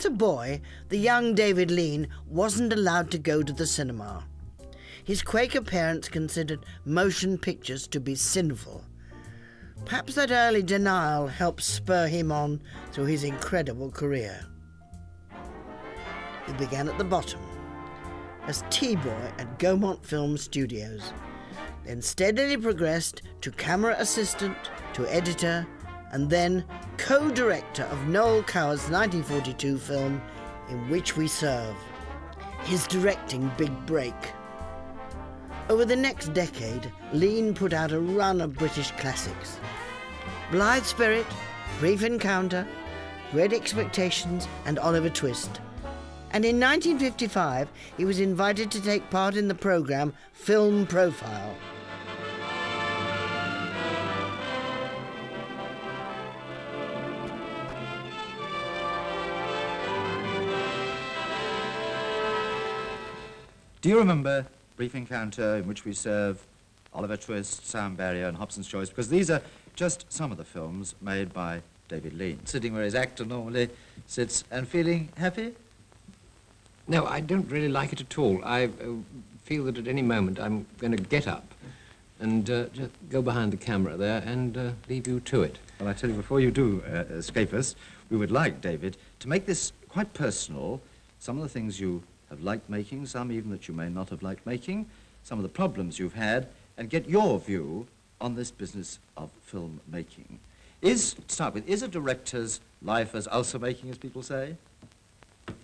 As a boy, the young David Lean wasn't allowed to go to the cinema. His Quaker parents considered motion pictures to be sinful. Perhaps that early denial helped spur him on through his incredible career. He began at the bottom, as tea-boy at Gaumont Film Studios, then steadily progressed to camera assistant, to editor, and then co-director of Noel Cowar's 1942 film, In Which We Serve, his directing big break. Over the next decade, Lean put out a run of British classics: Blithe Spirit, Brief Encounter, Great Expectations, and Oliver Twist. And in 1955, he was invited to take part in the programme Film Profile. Do you remember Brief Encounter, In Which We Serve, Oliver Twist, Sound Barrier, and Hobson's Choice? Because these are just some of the films made by David Lean. Sitting where his actor normally sits and feeling happy? No, I don't really like it at all. I feel that at any moment I'm going to get up and just go behind the camera there and leave you to it. Well, I tell you, before you do escape us, we would like, David, to make this quite personal. Some of the things you have liked making, some even that you may not have liked making, some of the problems you've had, and get your view on this business of film making. To start with, is a director's life as ulcer making, as people say?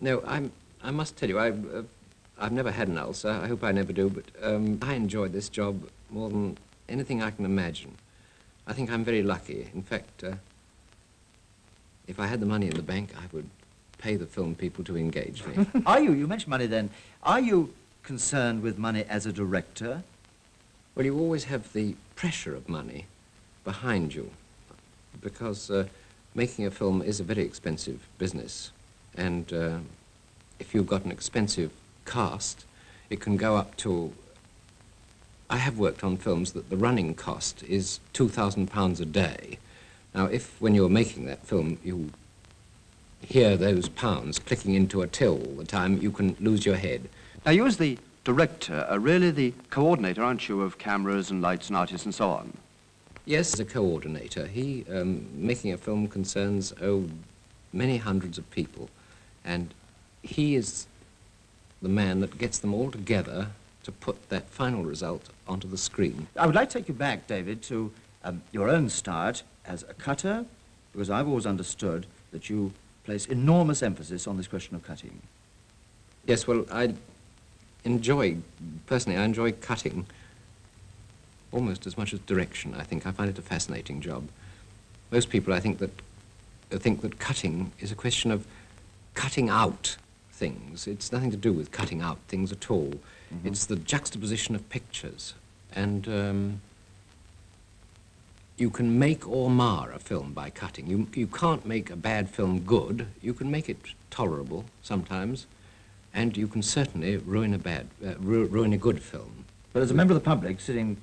No, I must tell you, I've never had an ulcer. I hope I never do, but I enjoy this job more than anything I can imagine. I think I'm very lucky. In fact, if I had the money in the bank, I would pay the film people to engage me. Are you? You mentioned money then. Are you concerned with money as a director? Well, you always have the pressure of money behind you, because making a film is a very expensive business, and if you've got an expensive cast, it can go up to... I have worked on films that the running cost is £2,000 a day. Now, if when you're making that film you hear those pounds clicking into a till all the time, you can lose your head. Now, you as the director are really the coordinator, aren't you, of cameras and lights and artists and so on? Yes, as a coordinator. He, making a film concerns, many hundreds of people, and he is the man that gets them all together to put that final result onto the screen. I would like to take you back, David, to your own start as a cutter, because I've always understood that you place enormous emphasis on this question of cutting. Yes, well, personally, I enjoy cutting almost as much as direction, I think. I find it a fascinating job. Most people, I think that cutting is a question of cutting out things. It's nothing to do with cutting out things at all. Mm-hmm. It's the juxtaposition of pictures. And you can make or mar a film by cutting. You can't make a bad film good. You can make it tolerable sometimes, and you can certainly ruin a good film. But as a member of the public sitting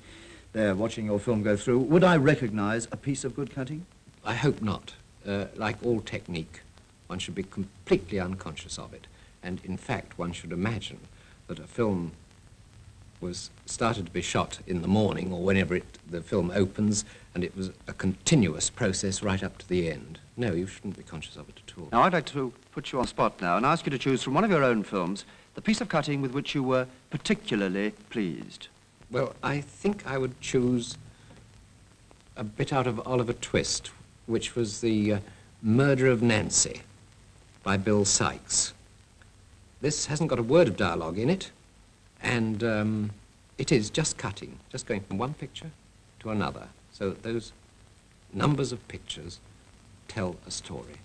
there watching your film go through, would I recognize a piece of good cutting? I hope not. Like all technique, one should be completely unconscious of it. And in fact, one should imagine that a film was started to be shot in the morning or whenever the film opens, and it was a continuous process right up to the end. No, you shouldn't be conscious of it at all. Now, I'd like to put you on the spot now and ask you to choose from one of your own films the piece of cutting with which you were particularly pleased. Well, I think I would choose a bit out of Oliver Twist, which was the Murder of Nancy by Bill Sykes. This hasn't got a word of dialogue in it, and it is just cutting, just going from one picture to another, so that those numbers of pictures tell a story.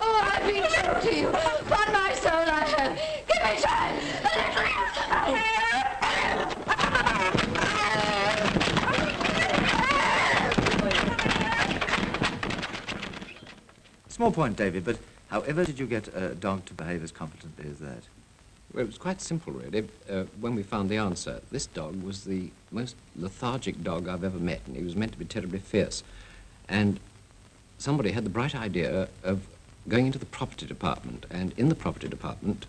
Oh, I've been true to you. On my soul, I have. Give me time. Small point, David, but however did you get a dog to behave as competently as that? Well, it was quite simple, really. When we found the answer, this dog was the most lethargic dog I've ever met, and he was meant to be terribly fierce. And somebody had the bright idea of going into the property department, and in the property department,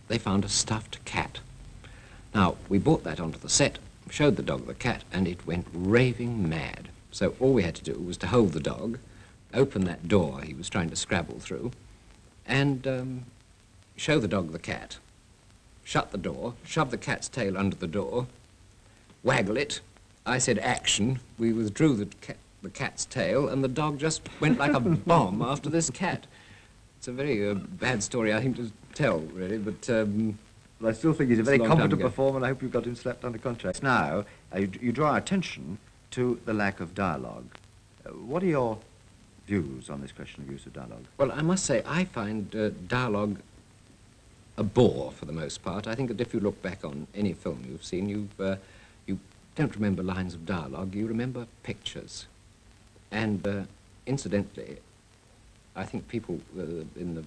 they found a stuffed cat. Now, we brought that onto the set, showed the dog the cat, and it went raving mad. So all we had to do was to hold the dog, open that door he was trying to scrabble through, and show the dog the cat, shut the door, shove the cat's tail under the door, waggle it. I said action. We withdrew the cat's tail, and the dog just went like a bomb after this cat. It's a very bad story, I think, to tell, really, but... Well, I still think he's a very a long time competent ago. performer, and I hope you've got him slapped under contract. Now, you draw our attention to the lack of dialogue. What are your views on this question of use of dialogue? Well, I must say, I find dialogue a bore for the most part. I think that if you look back on any film you've seen, you don't remember lines of dialogue, you remember pictures. And incidentally, I think people in the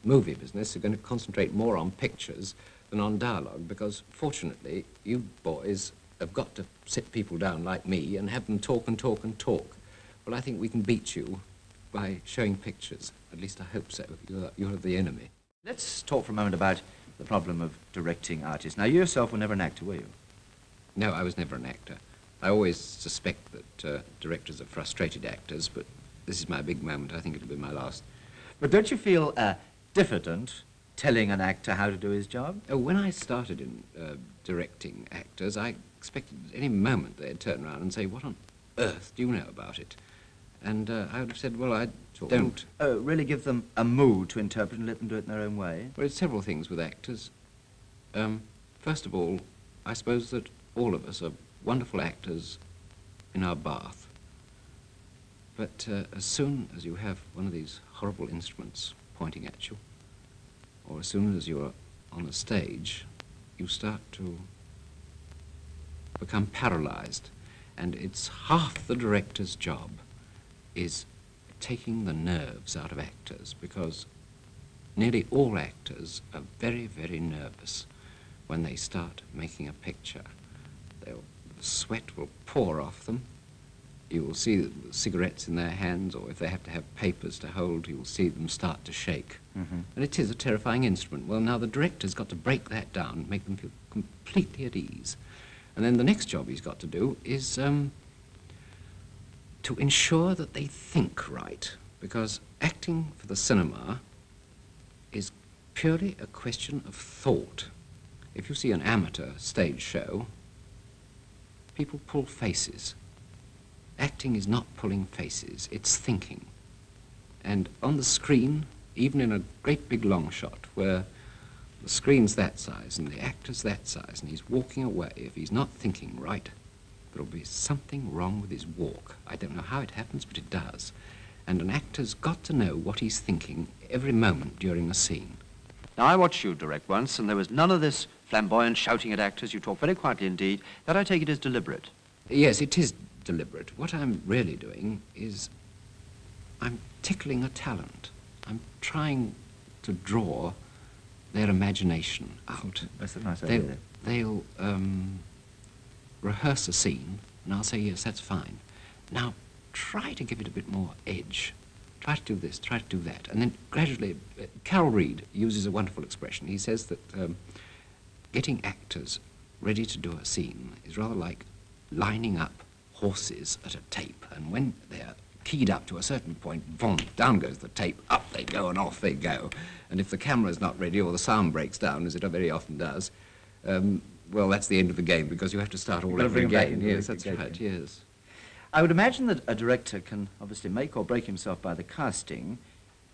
movie business are going to concentrate more on pictures than on dialogue, because fortunately, you boys have got to sit people down like me and have them talk and talk and talk. Well, I think we can beat you by showing pictures. At least I hope so. You're the enemy. Let's talk for a moment about the problem of directing artists. Now, you yourself were never an actor, were you? No, I was never an actor. I always suspect that directors are frustrated actors, but this is my big moment. I think it'll be my last. But don't you feel diffident telling an actor how to do his job? Oh, when I started in directing actors, I expected at any moment they'd turn around and say, "What on earth do you know about it?" And I would have said, "Well, I don't." Really give them a mood to interpret and let them do it in their own way? Well, it's several things with actors. First of all, I suppose that all of us are wonderful actors in our bath. But as soon as you have one of these horrible instruments pointing at you, or as soon as you're on the stage, you start to become paralyzed. And it's half the director's job is taking the nerves out of actors, because nearly all actors are very, very nervous when they start making a picture. The sweat will pour off them. You will see the cigarettes in their hands, or if they have to have papers to hold, you will see them start to shake. Mm-hmm. And it is a terrifying instrument. Well, now the director's got to break that down and make them feel completely at ease. And then the next job he's got to do is to ensure that they think right, because acting for the cinema is purely a question of thought. If you see an amateur stage show, people pull faces. Acting is not pulling faces, it's thinking. And on the screen, even in a great big long shot, where the screen's that size and the actor's that size and he's walking away, if he's not thinking right, there'll be something wrong with his walk. I don't know how it happens, but it does. And an actor's got to know what he's thinking every moment during a scene. Now, I watched you direct once, and there was none of this flamboyant shouting at actors. You talk very quietly indeed. That, I take it, is deliberate. Yes, it is deliberate. What I'm really doing is I'm tickling a talent. I'm trying to draw their imagination out. That's a nice idea. They'll rehearse a scene, and I'll say, yes, that's fine. Now, try to give it a bit more edge. Try to do this, try to do that. And then gradually, Carol Reed uses a wonderful expression. He says that getting actors ready to do a scene is rather like lining up horses at a tape. And when they're keyed up to a certain point, boom, down goes the tape, up they go and off they go. And if the camera's not ready or the sound breaks down, as it very often does, well, that's the end of the game, because you have to start all over again. Yes, that's right, yes. I would imagine that a director can obviously make or break himself by the casting.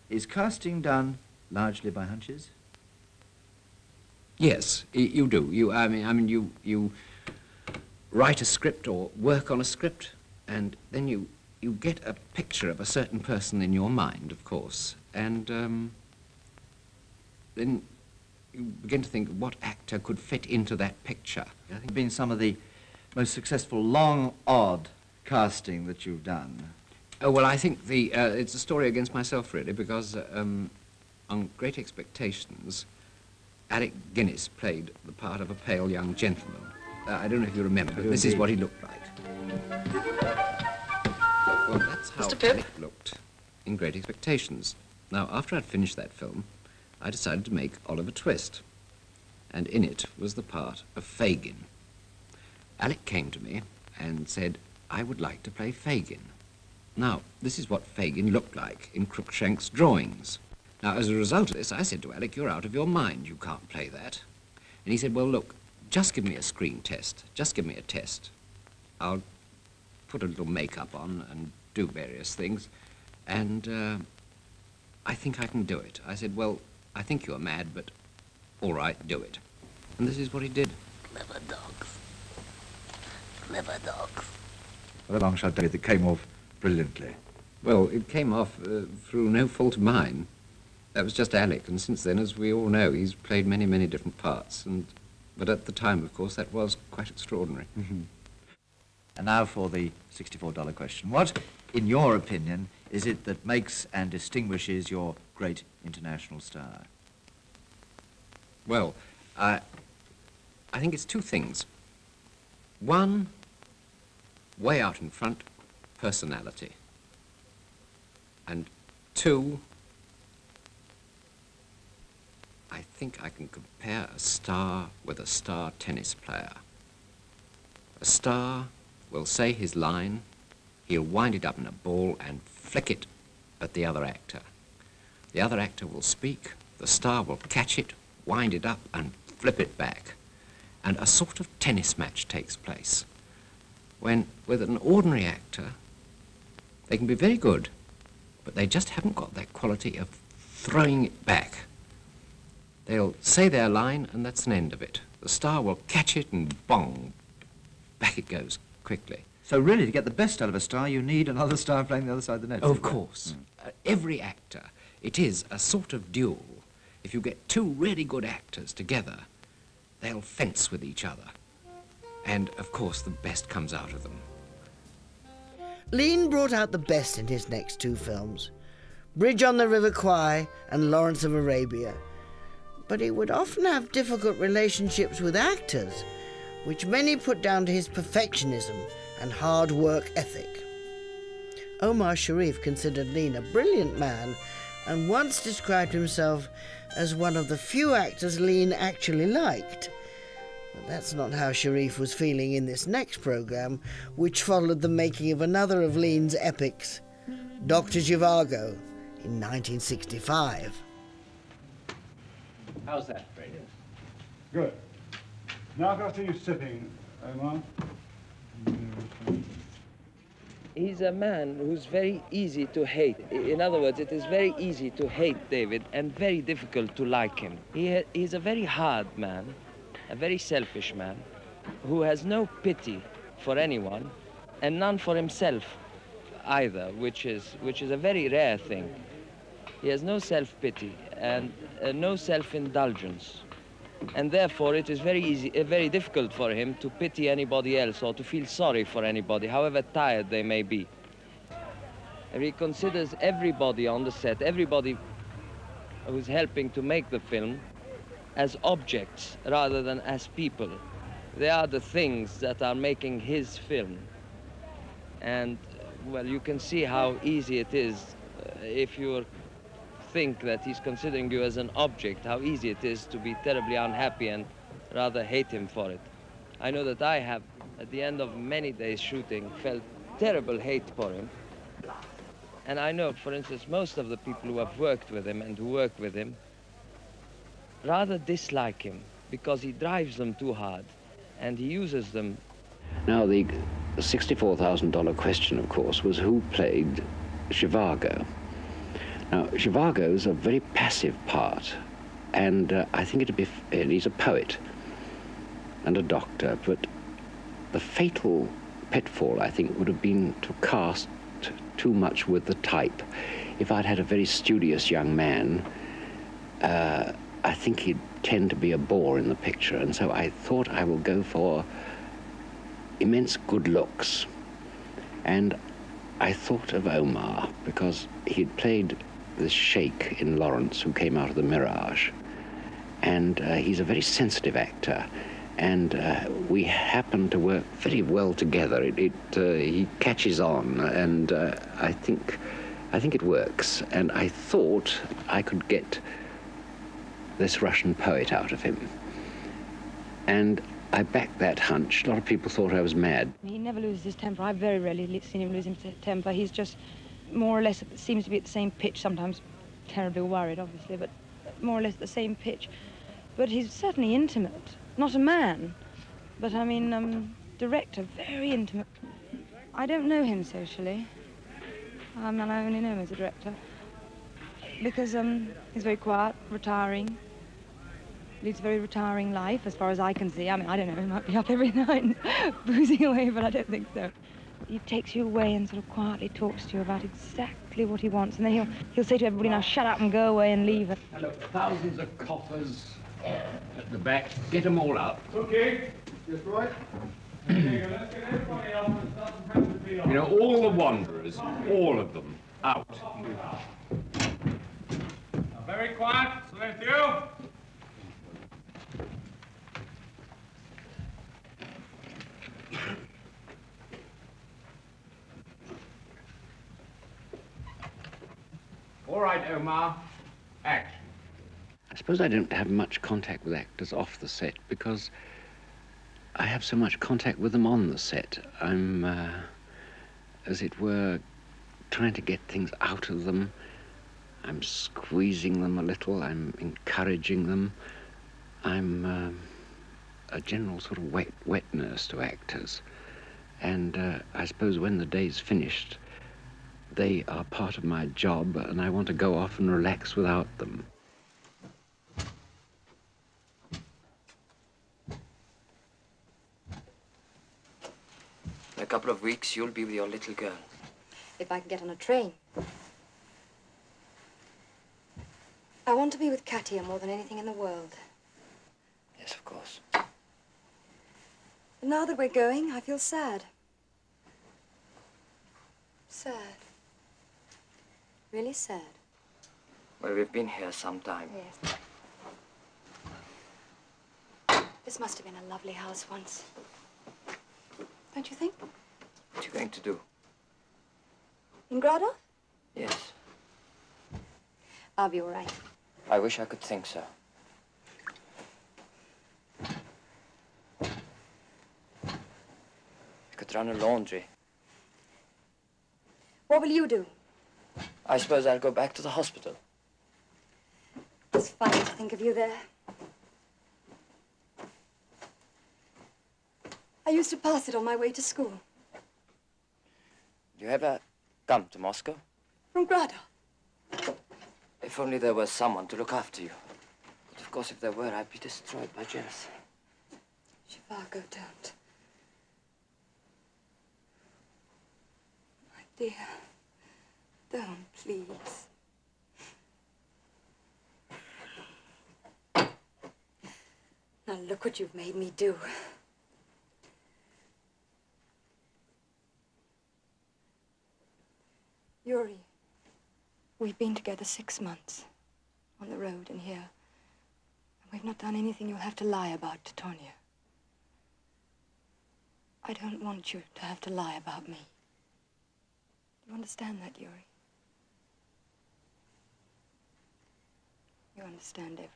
Is casting done largely by hunches? Yes, you do. You write a script or work on a script, and then you get a picture of a certain person in your mind, of course, and then you begin to think what actor could fit into that picture. I think been some of the most successful long, odd casting that you've done. Oh, well, I think it's a story against myself, really, because on Great Expectations, Alec Guinness played the part of a pale young gentleman. I don't know if you remember, but this is what he looked like. Well, that's how Mr. Pip? Alec looked in Great Expectations. Now, after I'd finished that film, I decided to make Oliver Twist, and in it was the part of Fagin. Alec came to me and said, I would like to play Fagin. Now, this is what Fagin looked like in Cruikshank's drawings. Now, as a result of this, I said to Alec, you're out of your mind, you can't play that. And he said, well, look, just give me a screen test, just give me a test. I'll put a little makeup on and do various things, and I think I can do it. I said, well, I think you're mad, but all right, do it. And this is what he did. Clever dogs. Clever dogs. Well, a long shot, David, that came off brilliantly. Well, it came off through no fault of mine. That was just Alec, and since then, as we all know, he's played many, many different parts. But at the time, of course, that was quite extraordinary. Mm-hmm. And now for the $64 question. What, in your opinion, is it that makes and distinguishes your great international star? Well, I think it's two things. One, way out in front, personality. And two, I think I can compare a star with a star tennis player. A star will say his line, he'll wind it up in a ball and flick it at the other actor. The other actor will speak, the star will catch it, wind it up and flip it back. And a sort of tennis match takes place. When, with an ordinary actor, they can be very good, but they just haven't got that quality of throwing it back. They'll say their line, and that's an end of it. The star will catch it, and bong, back it goes quickly. So really, to get the best out of a star, you need another star playing the other side of the net. Oh, of course. Every actor, it is a sort of duel. If you get two really good actors together, they'll fence with each other. And, of course, the best comes out of them. Lean brought out the best in his next two films, Bridge on the River Kwai and Lawrence of Arabia. But he would often have difficult relationships with actors, which many put down to his perfectionism and hard work ethic. Omar Sharif considered Lean a brilliant man and once described himself as one of the few actors Lean actually liked. But that's not how Sharif was feeling in this next programme, which followed the making of another of Lean's epics, Dr. Zhivago, in 1965. How's that, Freddie? Good. Now I've got to see you sipping, Omar. He's a man who's very easy to hate. In other words, it is very easy to hate David and very difficult to like him. He's a very hard man, a very selfish man, who has no pity for anyone and none for himself either, which is a very rare thing. He has no self-pity and no self-indulgence. And therefore, it is very difficult for him to pity anybody else or to feel sorry for anybody, however tired they may be. And he considers everybody on the set, everybody who's helping to make the film, as objects rather than as people. They are the things that are making his film. And, well, you can see how easy it is if you think that he's considering you as an object, how easy it is to be terribly unhappy and rather hate him for it. I know that I have, at the end of many days shooting, felt terrible hate for him. And I know, for instance, most of the people who have worked with him and who work with him rather dislike him because he drives them too hard and he uses them. Now, the $64,000 question, of course, was who played Zhivago. Now, Zhivago's a very passive part, and I think it'd be, he's a poet and a doctor, but the fatal pitfall, I think, would have been to cast too much with the type. If I'd had a very studious young man, I think he'd tend to be a bore in the picture, and so I thought I will go for immense good looks. And I thought of Omar, because he'd played this sheikh in Lawrence who came out of the Mirage, and he's a very sensitive actor, and we happen to work very well together. He catches on, and I think I think it works, and I thought I could get this Russian poet out of him. And I backed that hunch. A lot of people thought I was mad. He never loses his temper. I've very rarely seen him lose his temper. He's just more or less, seems to be at the same pitch, sometimes terribly worried, obviously, but more or less at the same pitch. But he's certainly intimate. Not a man, but I mean, director, very intimate. I don't know him socially. I only know him as a director. Because he's very quiet, retiring. Leads a very retiring life, as far as I can see. I mean, I don't know, he might be up every night and boozing away, but I don't think so. He takes you away and sort of quietly talks to you about exactly what he wants, and then he'll say to everybody, now shut up and go away and leave. And look, thousands of coppers at the back. Get them all out. Okay. Yes, right. Okay, let's get everybody up and start some hands to be on. You know, all the wanderers, all of them, out. Now, very quiet, silencio. All right, Omar. Action. I suppose I don't have much contact with actors off the set because I have so much contact with them on the set. I'm, as it were, trying to get things out of them. I'm squeezing them a little. I'm encouraging them. I'm a general sort of wet nurse to actors. And I suppose when the day's finished, they are part of my job, and I want to go off and relax without them. In a couple of weeks, you'll be with your little girl. If I can get on a train. I want to be with Katia more than anything in the world. Yes, of course. But now that we're going, I feel sad. Sad. Really sad. Well, we've been here some time. Yes. This must have been a lovely house once. Don't you think? What are you going to do? In Grado? Yes. I'll be all right. I wish I could think so. I could run a laundry. What will you do? I suppose I'll go back to the hospital. It's funny to think of you there. I used to pass it on my way to school. You ever come to Moscow? From Grado. If only there was someone to look after you. But of course, if there were, I'd be destroyed by jealousy. Zhivago, don't. My dear, don't, please. Now look what you've made me do. Yuri, we've been together 6 months, on the road and here. And we've not done anything you'll have to lie about to Tonya. I don't want you to have to lie about me. Do you understand that, Yuri? You understand everything.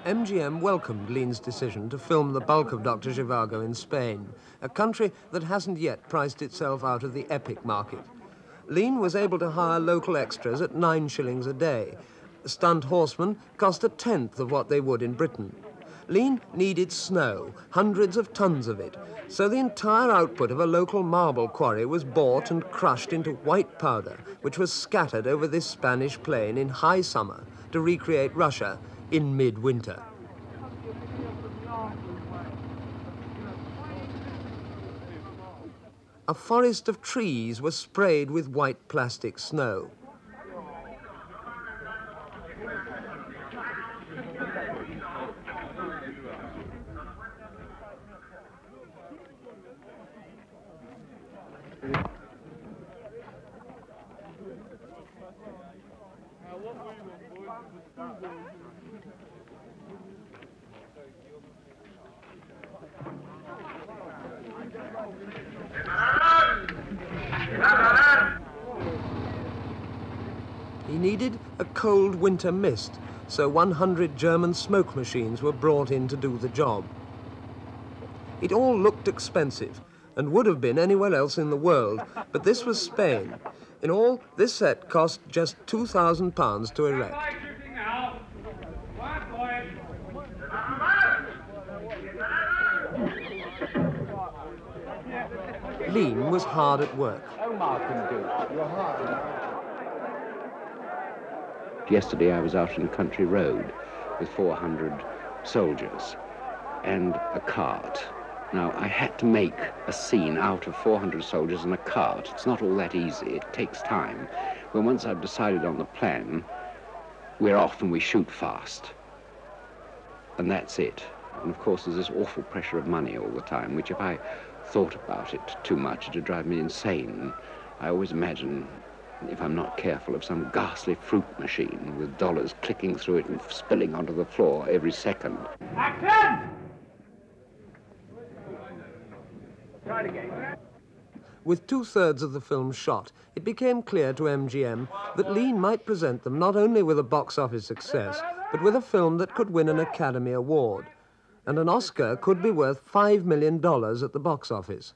MGM welcomed Lean's decision to film the bulk of Dr. Zhivago in Spain, a country that hasn't yet priced itself out of the epic market. Lean was able to hire local extras at 9 shillings a day. Stunt horsemen cost a tenth of what they would in Britain. Lean needed snow, hundreds of tons of it, so the entire output of a local marble quarry was bought and crushed into white powder, which was scattered over this Spanish plain in high summer to recreate Russia in midwinter. A forest of trees was sprayed with white plastic snow. needed a cold winter mist, so 100 German smoke machines were brought in to do the job. It all looked expensive and would have been anywhere else in the world, but this was Spain. In all, this set cost just £2,000 to erect. Lean was hard at work. Yesterday I was out on a country road with 400 soldiers and a cart. Now, I had to make a scene out of 400 soldiers and a cart. It's not all that easy. It takes time. But once I've decided on the plan, we're off and we shoot fast. And that's it. And of course, there's this awful pressure of money all the time, which if I thought about it too much, it'd drive me insane. I always imagine, if I'm not careful, of some ghastly fruit machine with dollars clicking through it and spilling onto the floor every second. Action! Try it again. With 2/3 of the film shot, it became clear to MGM that Lean might present them not only with a box office success, but with a film that could win an Academy Award. And an Oscar could be worth $5 million at the box office.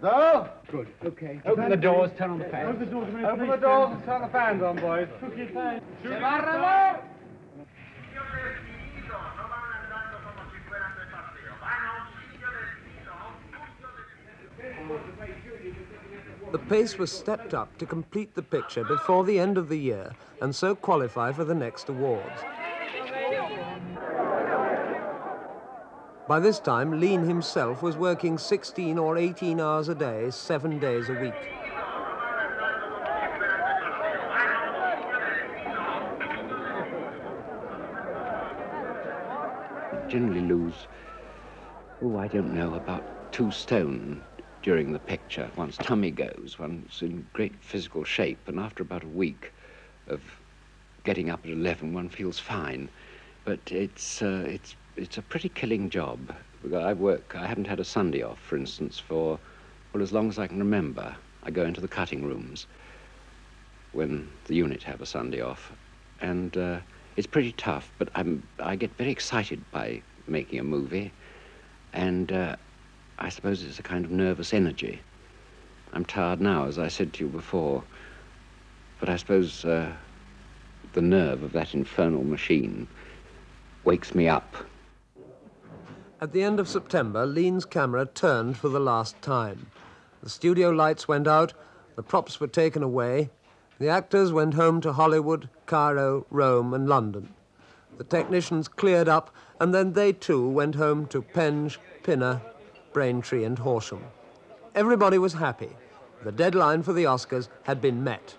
Go. Good. Okay. Open the doors, turn on the fans. Open the doors and turn the fans on, boys. The pace was stepped up to complete the picture before the end of the year and so qualify for the next awards. By this time, Lean himself was working 16 or 18 hours a day, 7 days a week. Generally lose, I don't know, about 2 stone during the picture. One's tummy goes, one's in great physical shape, and after about a week of getting up at 11, one feels fine. But it's a pretty killing job. I haven't had a Sunday off, for instance, for, well, as long as I can remember. I go into the cutting rooms when the unit have a Sunday off. And it's pretty tough, but I get very excited by making a movie. And I suppose it's a kind of nervous energy. I'm tired now, as I said to you before. But I suppose the nerve of that infernal machine wakes me up. At the end of September, Lean's camera turned for the last time. The studio lights went out, the props were taken away, the actors went home to Hollywood, Cairo, Rome and London. The technicians cleared up, and then they too went home to Penge, Pinner, Braintree and Horsham. Everybody was happy. The deadline for the Oscars had been met.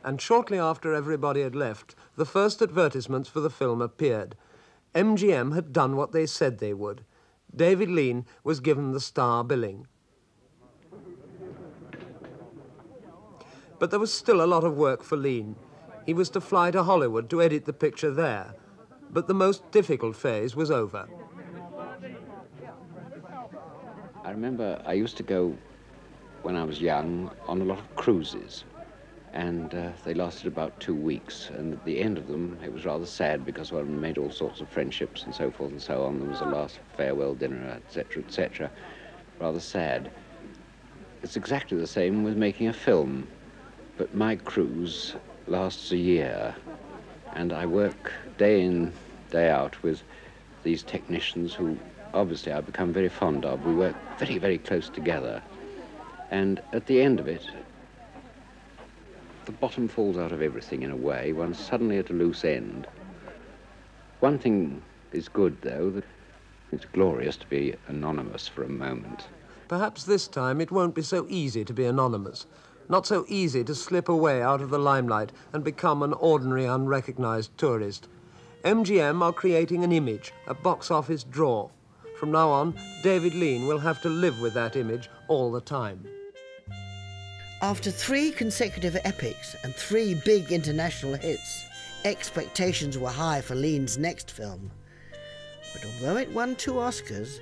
And shortly after everybody had left, the first advertisements for the film appeared. MGM had done what they said they would. David Lean was given the star billing. But there was still a lot of work for Lean. He was to fly to Hollywood to edit the picture there. But the most difficult phase was over. I remember I used to go, when I was young, on a lot of cruises. And they lasted about 2 weeks, and at the end of them it was rather sad because one made all sorts of friendships and so forth and so on. There was a last farewell dinner, etc., etc. Rather sad. It's exactly the same with making a film, but my cruise lasts a year, and I work day in, day out with these technicians who obviously I've become very fond of. We work very, very close together, and at the end of it, the bottom falls out of everything in a way. One's suddenly at a loose end. One thing is good, though, that it's glorious to be anonymous for a moment. Perhaps this time it won't be so easy to be anonymous. Not so easy to slip away out of the limelight and become an ordinary, unrecognized tourist. MGM are creating an image, a box office draw. From now on, David Lean will have to live with that image all the time. After 3 consecutive epics and 3 big international hits, expectations were high for Lean's next film. But although it won 2 Oscars,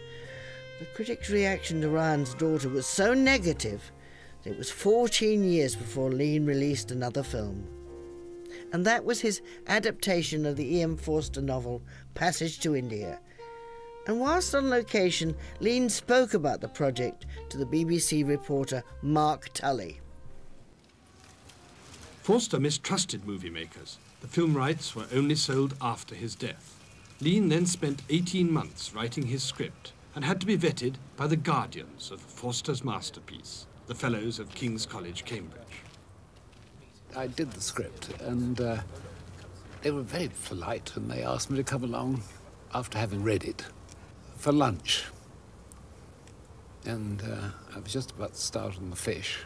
the critics' reaction to Ryan's Daughter was so negative that it was 14 years before Lean released another film. And that was his adaptation of the E.M. Forster novel Passage to India. And whilst on location, Lean spoke about the project to the BBC reporter Mark Tully. Forster mistrusted movie makers. The film rights were only sold after his death. Lean then spent 18 months writing his script and had to be vetted by the guardians of Forster's masterpiece, the Fellows of King's College, Cambridge. I did the script, and they were very polite, and they asked me to come along after having read it for lunch. And I was just about to start on the fish,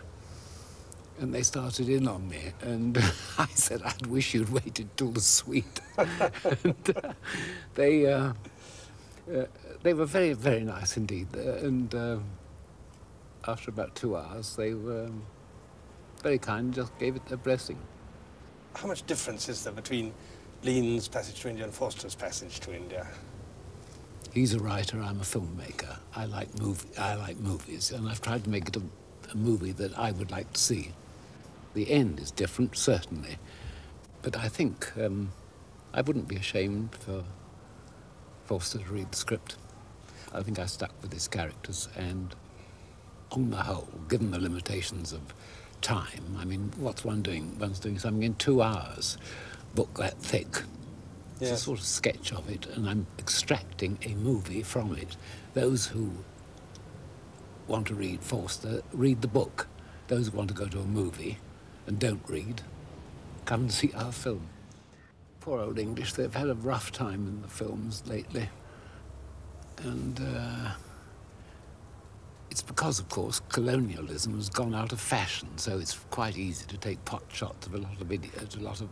and they started in on me, and I said, I'd wish you'd waited till the sweet. And they were very, very nice indeed. And after about 2 hours, they were very kind and just gave it their blessing. How much difference is there between Lean's Passage to India and Forster's Passage to India? He's a writer, I'm a filmmaker. I like movies, and I've tried to make it a movie that I would like to see. The end is different, certainly, but I think I wouldn't be ashamed for Forster to read the script. I think I stuck with his characters, and on the whole, given the limitations of time, I mean, what's one doing? One's doing something in 2 hours, book that thick. It's a sort of sketch of it, and I'm extracting a movie from it. Those who want to read Forster, read the book. Those who want to go to a movie and don't read, come and see our film. Poor old English, they've had a rough time in the films lately. And it's because, of course, colonialism has gone out of fashion, so it's quite easy to take pot shots of a lot of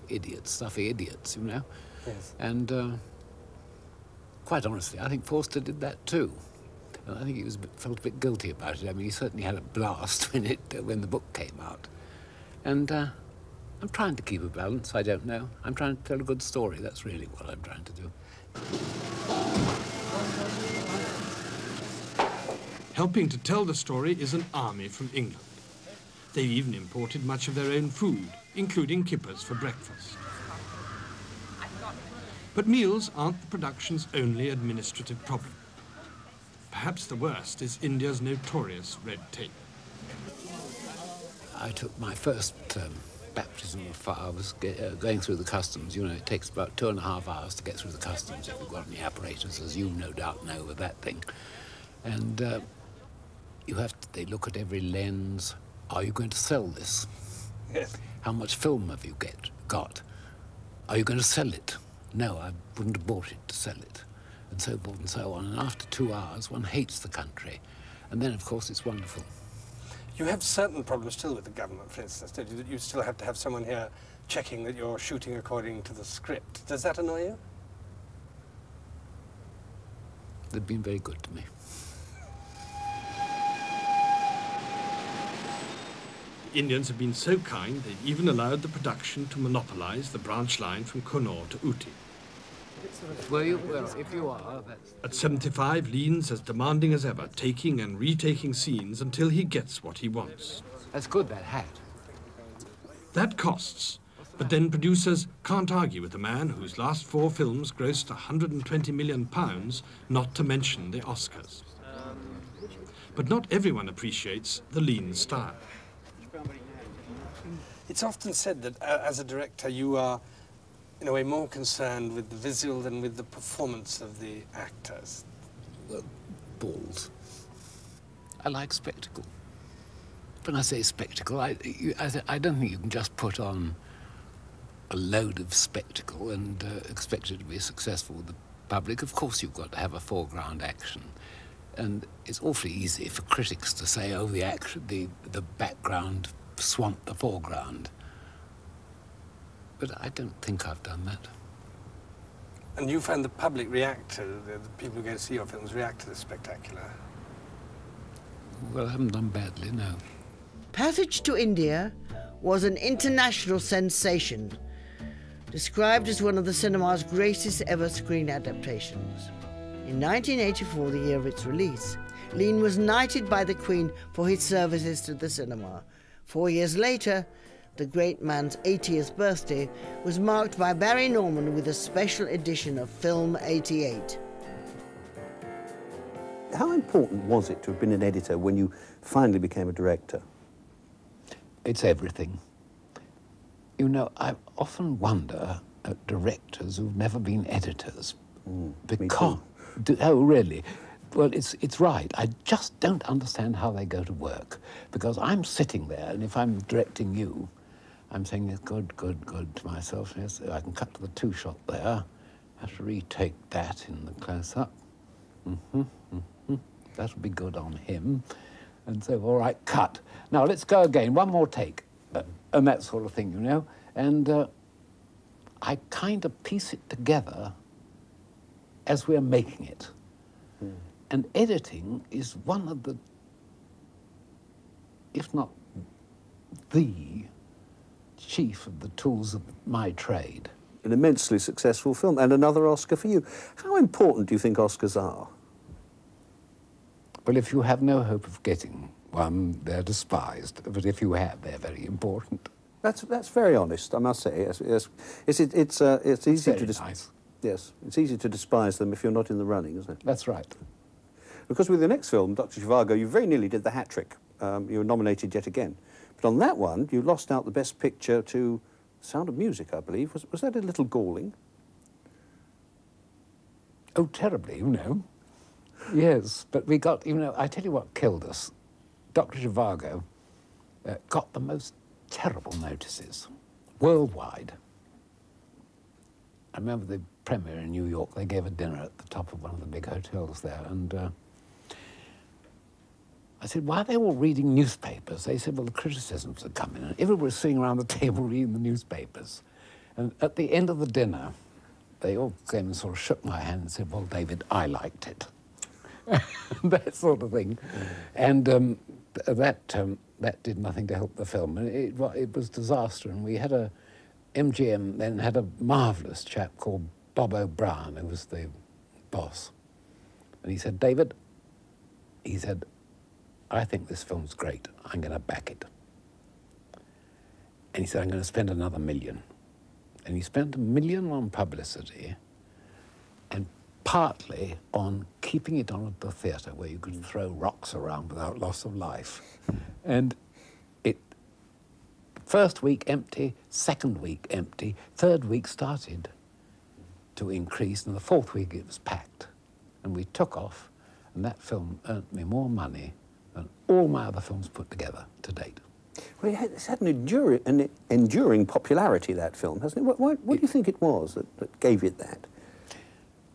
idiots, stuffy idiots, you know? Yes. And quite honestly, I think Forster did that too. And I think he felt a bit guilty about it. I mean, he certainly had a blast when the book came out. And I'm trying to keep a balance, I don't know. I'm trying to tell a good story, that's really what I'm trying to do. Helping to tell the story is an army from England. They've even imported much of their own food, including kippers for breakfast. But meals aren't the production's only administrative problem. Perhaps the worst is India's notorious red tape. I took my first baptism of fire was going through the customs. You know, it takes about 2.5 hours to get through the customs if you've got any apparatus, as you no doubt know with that thing. And they look at every lens. Are you going to sell this? Yes. How much film have you got? Are you going to sell it? No, I wouldn't have bought it to sell it, and so forth and so on. And after 2 hours, one hates the country. And then, of course, it's wonderful. You have certain problems still with the government, for instance, don't you? That you still have to have someone here checking that you're shooting according to the script. Does that annoy you? They've been very good to me. The Indians have been so kind, they've even allowed the production to monopolise the branch line from Connor to Ooty. Well, if you are, that's... At 75, Lean's as demanding as ever, taking and retaking scenes until he gets what he wants. That's good, that hat. That costs, but then producers can't argue with a man whose last 4 films grossed £120 million, not to mention the Oscars. But not everyone appreciates the Lean style. It's often said that as a director you are, in a way, more concerned with the visual than with the performance of the actors. Well, balls. I like spectacle. When I say spectacle, I don't think you can just put on a load of spectacle and expect it to be successful with the public. Of course you've got to have a foreground action. And it's awfully easy for critics to say, oh, the action, the background swamped the foreground. But I don't think I've done that. And you find the public react to, the people who go to see your films react to the spectacular? Well, I haven't done badly, no. Passage to India was an international sensation, described as one of the cinema's greatest ever screen adaptations. In 1984, the year of its release, Lean was knighted by the Queen for his services to the cinema. 4 years later, the great man's 80th birthday was marked by Barry Norman with a special edition of Film 88. How important was it to have been an editor when you finally became a director? It's everything. You know, I often wonder at directors who've never been editors. Because... Oh, really? Well, it's right. I just don't understand how they go to work. Because I'm sitting there, and if I'm directing you, I'm saying, good, good, good to myself. Yes, I can cut to the two-shot there. I have to retake that in the close-up. That'll be good on him. And so, all right, cut. Now, let's go again. One more take. And that sort of thing, you know. And I kind of piece it together as we're making it. And editing is one of the, if not the, chief of the tools of my trade. An immensely successful film, and another Oscar for you. How important do you think Oscars are? Well, if you have no hope of getting one, they're despised. But if you have, they're very important. That's very honest, I must say. Yes. It's easy to nice. Yes, it's easy to despise them if you're not in the running, isn't it? That's right. Because with the next film, Dr. Zhivago, you very nearly did the hat trick. You were nominated yet again. But on that one, you lost out the Best Picture to Sound of Music, I believe. Was that a little galling? Oh, terribly, you know. Yes, but we got, you know, I tell you what killed us. Dr. Zhivago got the most terrible notices worldwide. I remember the premiere in New York. They gave a dinner at the top of one of the big hotels there, and I said, why are they all reading newspapers? They said, well, the criticisms are coming, and everyone was sitting around the table reading the newspapers. And at the end of the dinner, they all came and sort of shook my hand and said, well, David, I liked it. That sort of thing. And that did nothing to help the film. And it was disaster, and we had MGM then had a marvellous chap called Bob O'Brien, who was the boss. And he said, David, he said, I think this film's great. I'm going to back it. And he said, I'm going to spend another $1 million. And he spent $1 million on publicity and partly on keeping it on at the theatre where you could throw rocks around without loss of life. And first week empty, second week empty, third week started to increase, and the fourth week it was packed. And we took off, and that film earned me more money than all my other films put together to date. Well, it's had an enduring popularity, that film, hasn't it? What do you think it was that gave it that?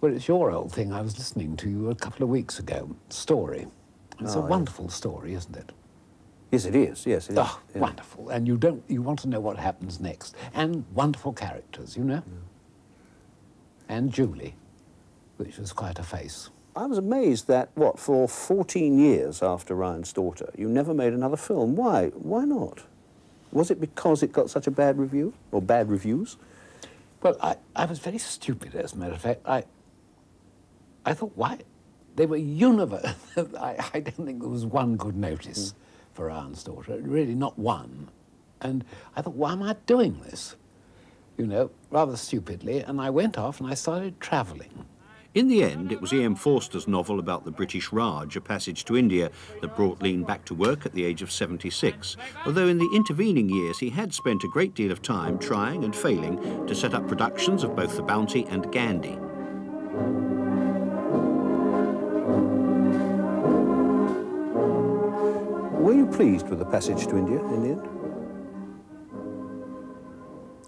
Well, it's your old thing. I was listening to you a couple of weeks ago. Story. It's a wonderful story, isn't it? Yes, it is. Yes, it is. Oh, yeah. Wonderful. And you want to know what happens next. And wonderful characters, you know? Yeah. And Julie, which was quite a face. I was amazed that, for 14 years after Ryan's Daughter, you never made another film. Why? Why not? Was it because it got such a bad review, or bad reviews? Well, I was very stupid, as a matter of fact. I thought, why? They were universal. I don't think there was one good notice for Ryan's Daughter, really not one. And I thought, why am I doing this? You know, rather stupidly, and I went off and I started travelling. In the end, it was E.M. Forster's novel about the British Raj, A Passage to India, that brought Lean back to work at the age of 76, although in the intervening years he had spent a great deal of time trying and failing to set up productions of both The Bounty and Gandhi. Were you pleased with The Passage to India in the end?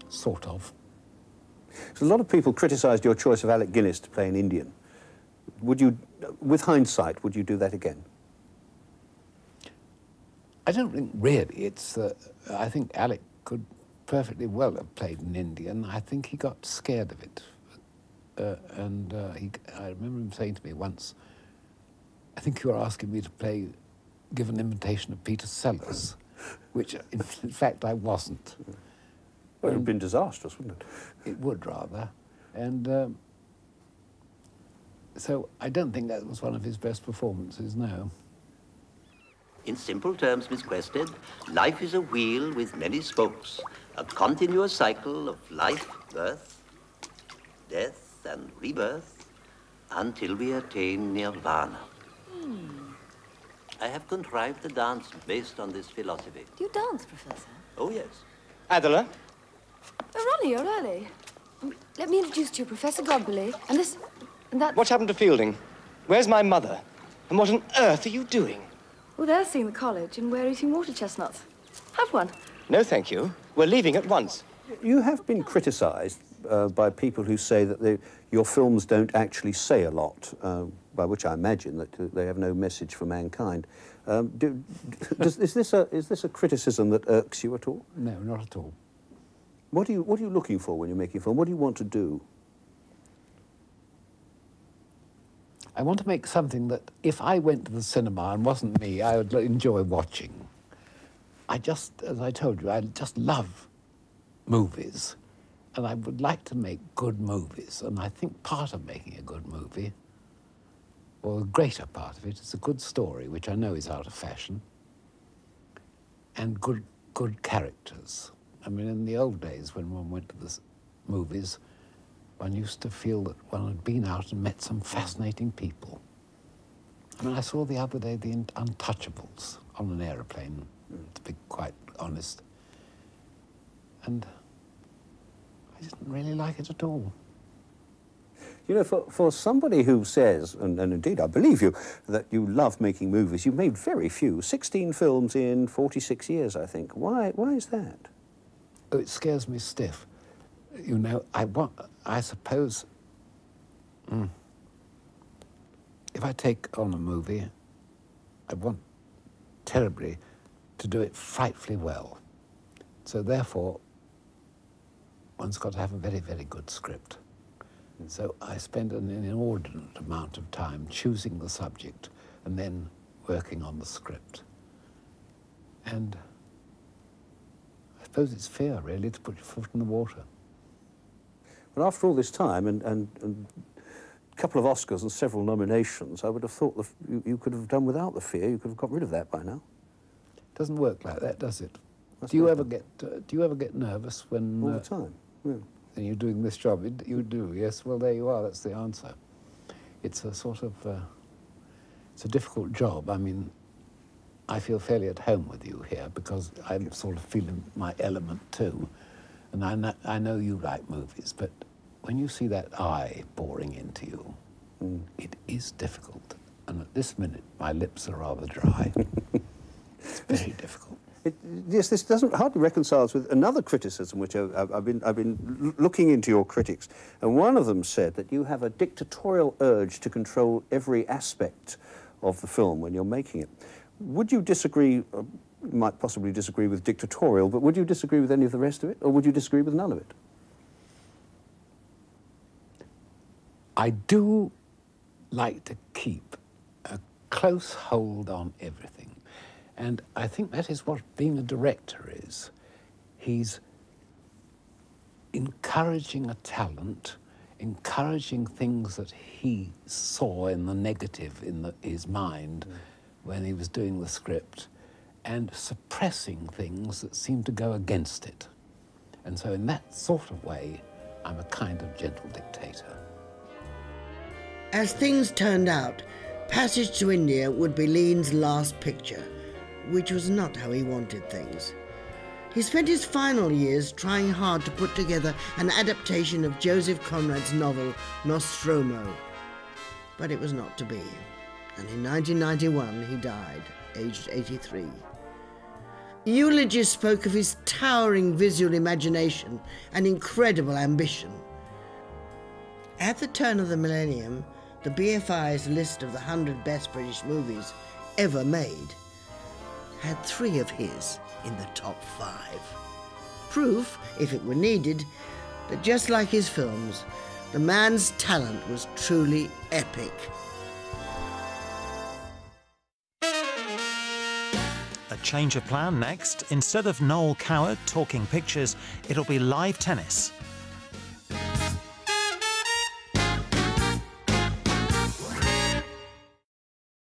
Sort of. So a lot of people criticised your choice of Alec Guinness to play an Indian. Would you, with hindsight, would you do that again? I don't think really. It's. I think Alec could perfectly well have played an Indian. I think he got scared of it, I remember him saying to me once, "I think you were asking me to give an imitation of Peter Sellers," which in fact I wasn't. Well, it would have been disastrous, wouldn't it? It would, rather. And so I don't think that was one of his best performances, no. In simple terms, Miss Quested, life is a wheel with many spokes, a continuous cycle of life, birth, death, and rebirth, until we attain nirvana. I have contrived a dance based on this philosophy. Do you dance, Professor? Oh, yes. Adela? Oh, Ronnie, you're early. Let me introduce to you Professor Godberly, and this, and that... What happened to Fielding? Where's my mother? And what on earth are you doing? Well, they're seeing the college, and we're eating water chestnuts. Have one. No, thank you. We're leaving at once. You have been criticised by people who say that your films don't actually say a lot, by which I imagine that they have no message for mankind. Is this a criticism that irks you at all? No, not at all. What are you looking for when you're making a film? What do you want to do? I want to make something that, if I went to the cinema and wasn't me, I would enjoy watching. As I told you, I just love movies, and I would like to make good movies. And I think part of making a good movie, or a greater part of it, is a good story, which I know is out of fashion, and good characters. I mean, in the old days, when one went to the movies, one used to feel that one had been out and met some fascinating people. I mean, I saw the other day the Untouchables on an aeroplane, to be quite honest. And I didn't really like it at all. You know, for somebody who says, and indeed I believe you, that you love making movies, you've made very few, 16 films in 46 years, I think. Why is that? Oh, it scares me stiff. You know, I suppose, if I take on a movie, I want terribly to do it frightfully well. So therefore, one's got to have a very, very good script. So I spend an inordinate amount of time choosing the subject and then working on the script. And I suppose it's fear, really, to put your foot in the water. But after all this time and a couple of Oscars and several nominations, I would have thought you could have done without the fear. You could have got rid of that by now. It doesn't work like that, does it? Do you ever get nervous when... All the time, yeah. And you're doing this job? You do, yes. Well, there you are. That's the answer. It's a sort of... it's a difficult job. I mean, I feel fairly at home with you here because I'm sort of feeling my element too. And I know you like movies, but when you see that eye boring into you, it is difficult. And at this minute, my lips are rather dry. It's very difficult. Yes, this doesn't hardly reconciles with another criticism which I've been looking into your critics, and one of them said that you have a dictatorial urge to control every aspect of the film when you're making it. Would you disagree? You might possibly disagree with dictatorial, but would you disagree with any of the rest of it, or would you disagree with none of it? I do like to keep a close hold on everything. And I think that is what being a director is. He's encouraging a talent, encouraging things that he saw in the negative in his mind when he was doing the script, and suppressing things that seem to go against it. And so in that sort of way, I'm a kind of gentle dictator. As things turned out, Passage to India would be Lean's last picture, which was not how he wanted things. He spent his final years trying hard to put together an adaptation of Joseph Conrad's novel Nostromo, but it was not to be, and in 1991 he died, aged 83. Eulogists spoke of his towering visual imagination and incredible ambition. At the turn of the millennium, the BFI's list of the 100 best British movies ever made had 3 of his in the top 5. Proof, if it were needed, that just like his films, the man's talent was truly epic. A change of plan next. Instead of Noel Coward talking pictures, it'll be live tennis.